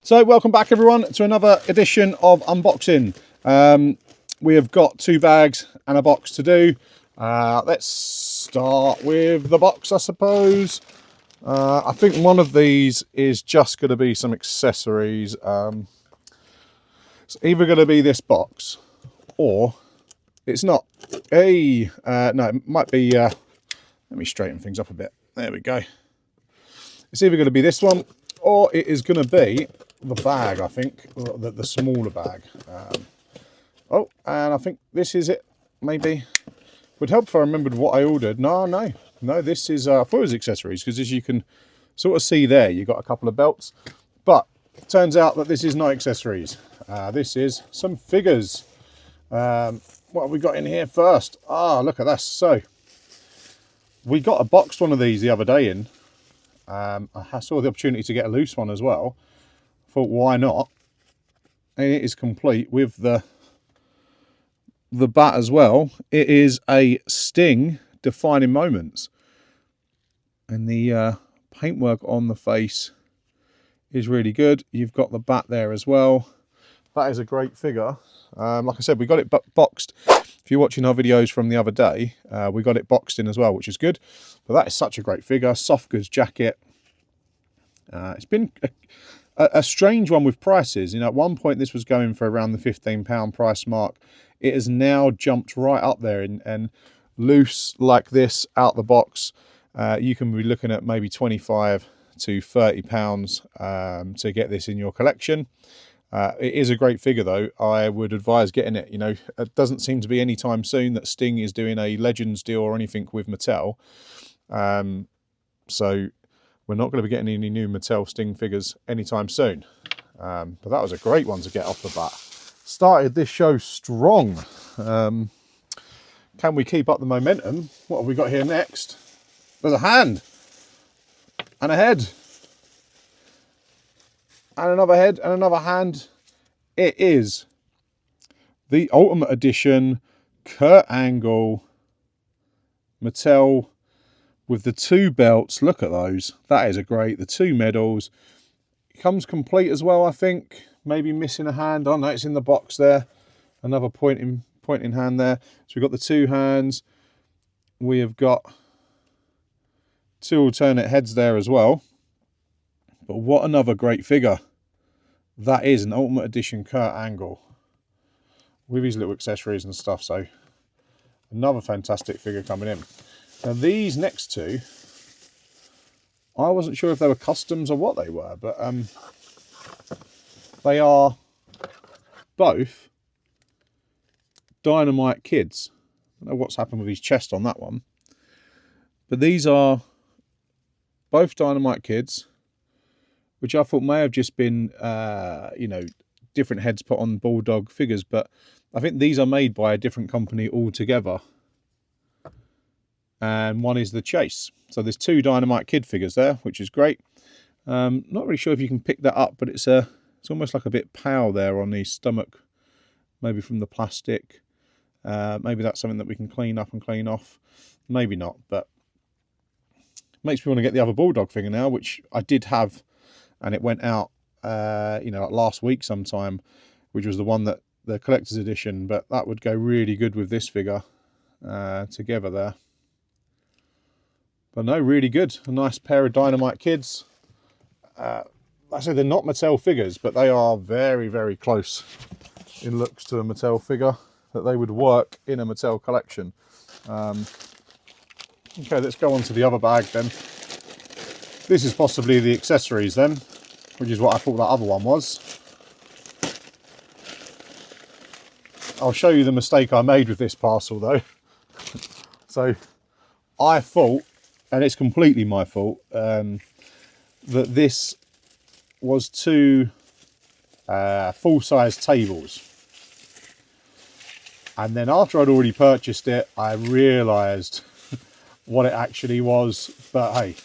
So welcome back everyone to another edition of unboxing. We have got 2 bags and a box to do. Let's start with the box, I suppose. I think one of these is just going to be some accessories. It's either going to be this box or it's not. Hey, no, it might be, let me straighten things up a bit. There we go. It's either going to be this one or it is going to be the bag, I think, the smaller bag. Oh, and I think this is it, maybe. Would help if I remembered what I ordered. No, this is, I thought it was accessories, because as you can sort of see there, you've got a couple of belts. But it turns out that this is not accessories. This is some figures. What have we got in here first? Ah, look at this. So, we got a boxed one of these the other day in. I saw the opportunity to get a loose one as well. Thought, why not? And it is complete with the bat as well. It is a Sting Defining Moments, and the paintwork on the face is really good. You've got the bat there as well. That is a great figure. Like I said, we got it boxed. If you're watching our videos from the other day, we got it boxed in as well, which is good. But that is such a great figure. Soft goods jacket. It's been a strange one with prices. You know, at one point this was going for around the £15 price mark. It has now jumped right up there, and loose like this out the box, you can be looking at maybe £25 to £30 to get this in your collection. It is a great figure though. I would advise getting it. You know, it doesn't seem to be any time soon that Sting is doing a Legends deal or anything with Mattel. So we're not going to be getting any new Mattel Sting figures anytime soon. But that was a great one to get off the bat. Started this show strong. Can we keep up the momentum? What have we got here next? There's a hand. And a head. And another head and another hand. It is the Ultimate Edition Kurt Angle Mattel with the 2 belts. Look at those. That is a great. The 2 medals. It comes complete as well, I think. Maybe missing a hand. Oh no, it's in the box there. Another pointing hand there. So we've got the 2 hands. We have got 2 alternate heads there as well. But what another great figure. That is an Ultimate Edition Kurt Angle with his little accessories and stuff. So another fantastic figure coming in. Now these next 2, I wasn't sure if they were customs or what they were, but they are both Dynamite Kids. I don't know what's happened with his chest on that one, but these are both Dynamite Kids, which I thought may have just been, you know, different heads put on Bulldog figures, but I think these are made by a different company altogether. And one is the Chase. So there's 2 Dynamite Kid figures there, which is great. Not really sure if you can pick that up, but it's almost like a bit pale there on the stomach, maybe from the plastic. Maybe that's something that we can clean up and clean off. Maybe not, but makes me want to get the other Bulldog figure now, which I did have, and it went out, you know, like last week sometime, which was the one that the collector's edition. But that would go really good with this figure together there. But no, really good. A nice pair of Dynamite Kids. Like I say, they're not Mattel figures, but they are very, very close in looks to a Mattel figure, that they would work in a Mattel collection. Okay, let's go on to the other bag then. This is possibly the accessories then, which is what I thought that other one was. I'll show you the mistake I made with this parcel though. So I thought, and it's completely my fault, that this was 2 full-size tables. And then after I'd already purchased it, I realised what it actually was. But hey,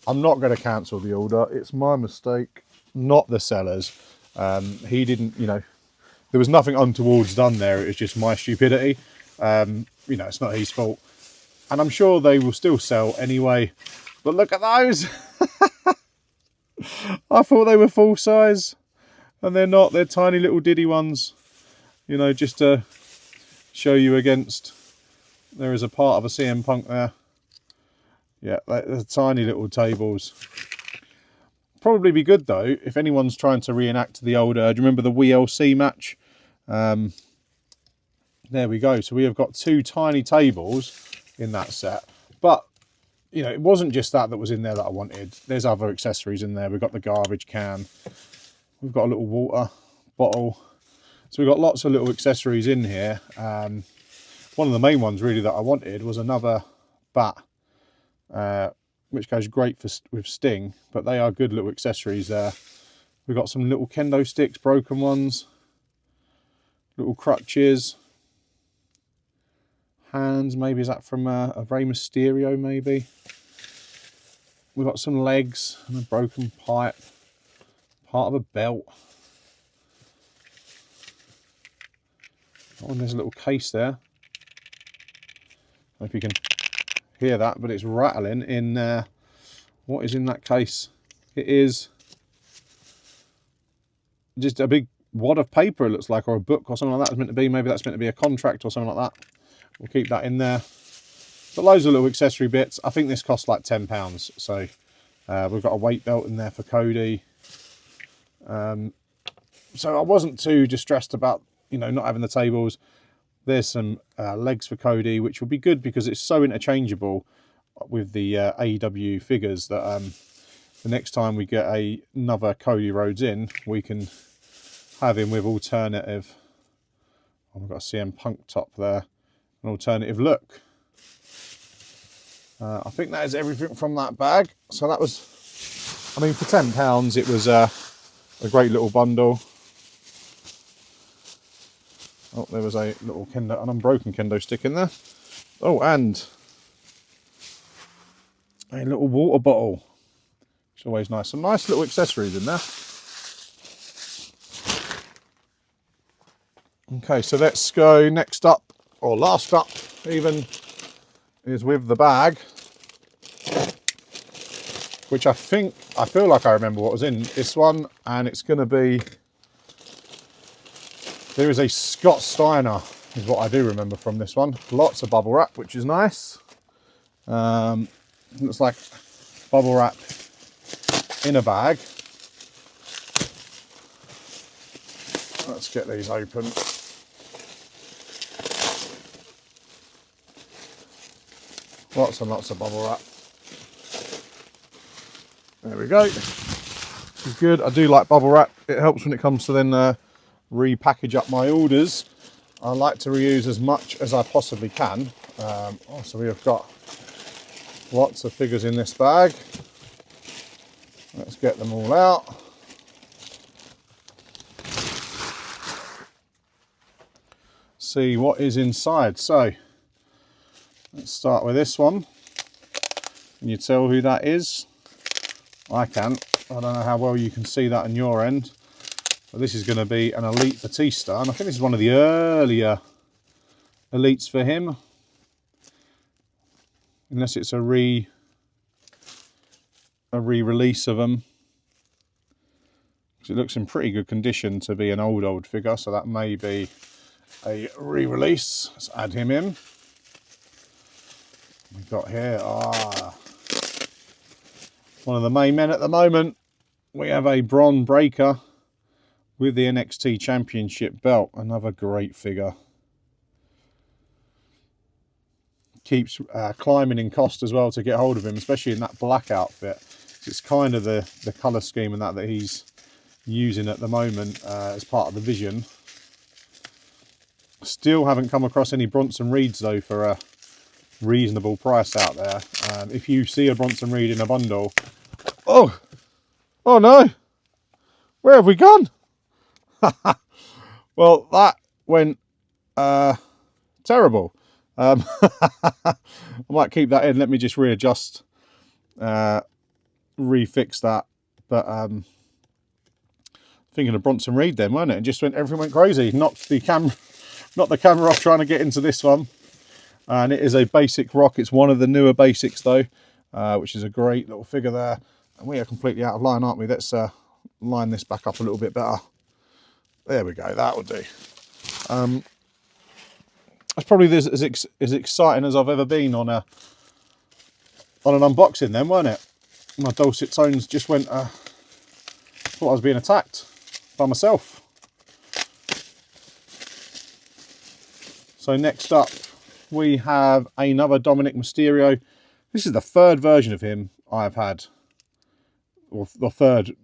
I'm not going to cancel the order. It's my mistake, not the seller's. He didn't, you know, there was nothing untoward done there. It was just my stupidity. You know, it's not his fault. And I'm sure they will still sell anyway. But look at those. I thought they were full size, and they're not. They're tiny little diddy ones, you know, just to show you against. There is a part of a CM Punk there. Yeah, they're tiny little tables. Probably be good though if anyone's trying to reenact the old. Do you remember the WLC match? There we go. So we have got 2 tiny tables in that set, but you know, it wasn't just that was in there that I wanted. There's other accessories in there. We've got the garbage can. We've got a little water bottle. So we've got lots of little accessories in here. One of the main ones really that I wanted was another bat, which goes great with Sting, but they are good little accessories there. We've got some little kendo sticks, broken ones, little crutches, hands, maybe is that from a Rey Mysterio maybe. We've got some legs and a broken pipe, part of a belt. Oh, and there's a little case there. I don't know if you can hear that, but it's rattling in what is in that case. It is just a big wad of paper, it looks like, or a book or something like that. It's meant to be. Maybe that's meant to be a contract or something like that. We'll keep that in there. But loads of little accessory bits. I think this costs like £10. So we've got a weight belt in there for Cody. So I wasn't too distressed about, you know, not having the tables. There's some legs for Cody, which will be good because it's so interchangeable with the AEW figures that the next time we get another Cody Rhodes in, we can have him with alternative. Oh, we've got a CM Punk top there, an alternative look. I think that is everything from that bag. So that was, I mean, for £10, it was a great little bundle. Oh, there was a little an unbroken kendo stick in there. Oh, and a little water bottle. It's always nice. Some nice little accessories in there. Okay, so let's go next up, or last up even, is with the bag, which I feel like I remember what was in this one, and it's going to be, there is a Scott Steiner, is what I do remember from this one. Lots of bubble wrap, which is nice. Looks like bubble wrap in a bag. Let's get these open. Lots and lots of bubble wrap. There we go. This is good. I do like bubble wrap. It helps when it comes to then repackage up my orders. I like to reuse as much as I possibly can. So we have got lots of figures in this bag. Let's get them all out. See what is inside. So let's start with this one. Can you tell who that is? I can. I don't know how well you can see that on your end. But this is going to be an Elite Batista. And I think this is one of the earlier Elites for him. Unless it's a re-release of them. Because it looks in pretty good condition to be an old figure. So that may be a re-release. Let's add him in. We've got here, one of the main men at the moment. We have a Bron Breakker with the NXT Championship belt. Another great figure. Keeps climbing in cost as well to get hold of him, especially in that black outfit. It's kind of the colour scheme and that he's using at the moment as part of the Vision. Still haven't come across any Bronson Reeds though for a reasonable price out there. If you see a Bronson Reed in a bundle, oh no, where have we gone? Well, that went terrible. I might keep that in. Let me just readjust, refix that. But thinking of Bronson Reed then, weren't it? And just everything went crazy. Knocked the camera off trying to get into this one. And it is a basic rock. It's one of the newer basics though, which is a great little figure there. And we are completely out of line, aren't we? Let's line this back up a little bit better. There we go, that will do. That's probably as exciting as I've ever been on an unboxing then, weren't it? My dulcet tones just went, thought I was being attacked by myself. So next up, we have another Dominic Mysterio. This is the third version of him I've had, or the third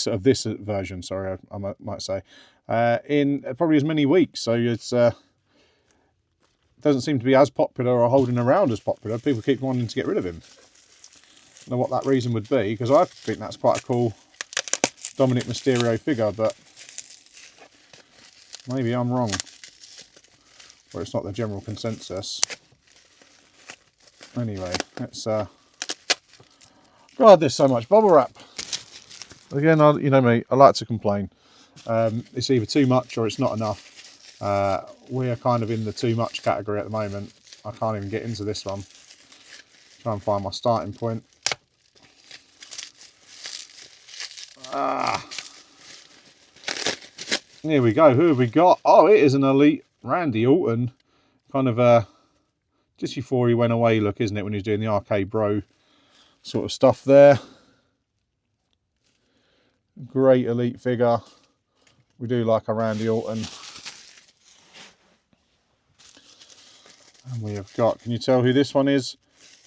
of this version. Sorry, I might say, in probably as many weeks. So it's doesn't seem to be as popular or holding around as popular. People keep wanting to get rid of him. I don't know what that reason would be, because I think that's quite a cool Dominic Mysterio figure, but maybe I'm wrong. Or it's not the general consensus. Anyway, let's God, there's so much bubble wrap. Again, you know me, I like to complain. It's either too much or it's not enough. We are kind of in the too much category at the moment. I can't even get into this one. Try and find my starting point. Here we go. Who have we got? Oh, it is an elite Randy Orton. Kind of just before he went away look, isn't it? When he was doing the Arcade Bro sort of stuff there. Great elite figure. We do like a Randy Orton. And we have got, can you tell who this one is?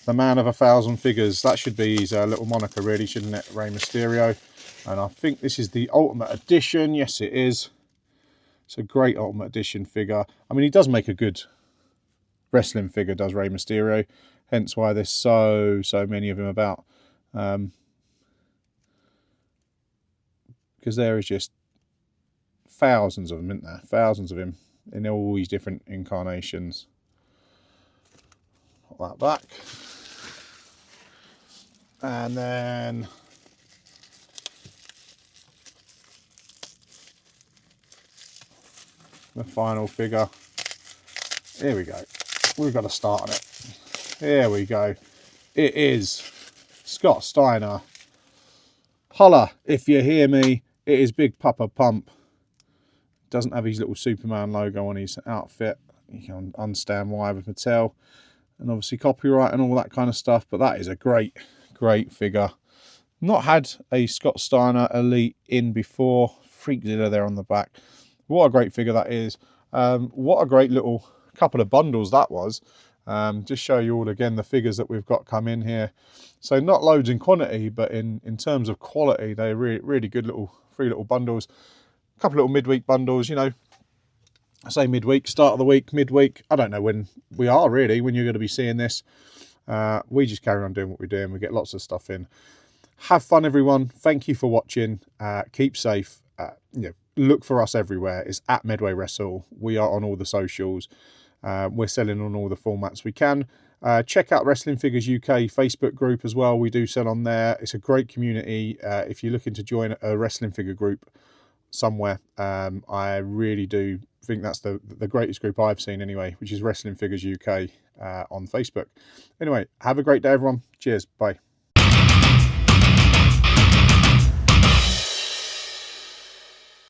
The man of 1,000 figures. That should be his little moniker, really, shouldn't it? Rey Mysterio. And I think this is the Ultimate Edition. Yes, it is. It's a great Ultimate Edition figure. I mean, he does make a good wrestling figure, does Rey Mysterio. Hence why there's so many of him about. Because there is just thousands of them, isn't there? Thousands of him in all these different incarnations. Put that back. And then the final figure. Here we go. We've got to start on it. Here we go. It is Scott Steiner. Holla if you hear me. It is Big Papa Pump. Doesn't have his little Superman logo on his outfit. You can understand why with Mattel. And obviously copyright and all that kind of stuff. But that is a great figure. Not had a Scott Steiner Elite in before. Freakzilla there on the back. What a great figure that is. What a great little couple of bundles that was. Just show you all again the figures that we've got come in here. So not loads in quantity, but in terms of quality, they're really good little 3 little bundles. A couple little midweek bundles, you know. I say midweek, start of the week, midweek. I don't know when we are really, when you're going to be seeing this. We just carry on doing what we're doing. We get lots of stuff in. Have fun, everyone. Thank you for watching. Keep safe. You know, look for us everywhere. It's at Medway Wrestle. We are on all the socials. We're selling on all the formats we can. Check out Wrestling Figures UK Facebook group as well. We do sell on there. It's a great community. If you're looking to join a wrestling figure group somewhere, I really do think that's the greatest group I've seen anyway, which is Wrestling Figures UK on Facebook. Anyway, have a great day, everyone. Cheers. Bye.